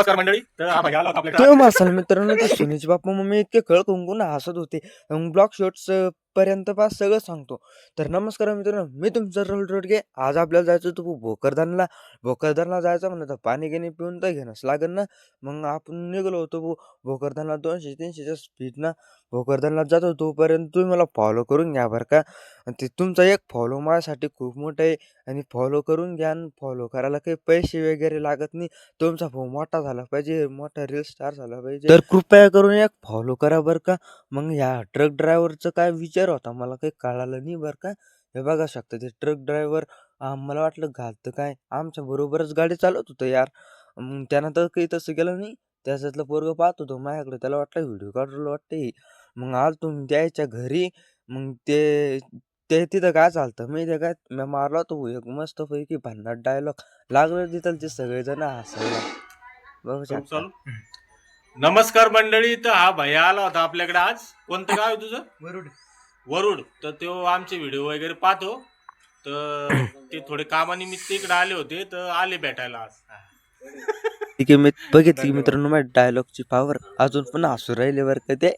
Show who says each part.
Speaker 1: नमस्कार मंडळी. तर हा भैया आला होता आपल्याकडे.
Speaker 2: तो मासाल मित्रांनो, ते सुनीचे बाप्पा मम्मी इतके खळ कुंकून हसत होते. ब्लॉग शॉर्ट्स पर्यंत पास सगळं सांगतो. तर नमस्कार मित्रांनो, मी तुमचा रोल रोडगे. आज आपल्याला जायचं होतं भोकरदनला. भोकरदनला जायचं म्हणलं तर पाणी गिनी पिऊन तर घेणंच लागेल ना. मग आपण निघालो होतो भोकरदनला 200-300च्या स्पीडनं भोकरदनला जातो. तोपर्यंत तुम्ही मला फॉलो करून घ्या बरं का. आणि ते तुमचा एक फॉलो माझ्यासाठी खूप मोठं आहे. आणि फॉलो करून घ्या. आणि फॉलो करायला काही पैसे वगैरे लागत नाही. तुमचा भाऊ मोठा झाला पाहिजे, मोठा रील स्टार झाला पाहिजे. तर कृपया करून एक फॉलो करा बरं का. मग ह्या ट्रक ड्रायव्हरचा काय विचार होता मला काही कळालं नाही बरं का. हे बघा शकता ते ट्रक ड्रायव्हर, मला वाटलं घालतं काय, आमच्या बरोबरच गाडी चालवत होतं यार. मग त्यानं तर काही तसं केलं नाही. त्याच्यातलं पोरगं पाहत होतो माझ्याकडे, त्याला वाटलं व्हिडिओ काढून वाटते. मग आलो तुम्ही त्याच्या घरी. मग ते ते तिथं काय चालतं माहिती आहे काय, मी मारला होतो एक मस्तपैकी भन्नाट डायलॉग. लागलं तिथं ते सगळेजण हसायला. बघू
Speaker 1: करू
Speaker 2: शकता.
Speaker 1: चालू. नमस्कार मंडळी. तर हा भैया आला होता आपल्याकडे आज. कोणतं गाव आहे तुझं?
Speaker 2: वरुड.
Speaker 1: वरुड. तर तो आमचे व्हिडिओ वगैरे पाहतो. तर ते थोडे कामानिमित्त इकडे आले होते, तर आले भेटायला आज.
Speaker 2: ठीक आहे, मी बघितली
Speaker 1: धन्यवाद.
Speaker 2: मित्रांनो माझ्या डायलॉगची पावर. अजून पण हसू राहिले बरं का ते.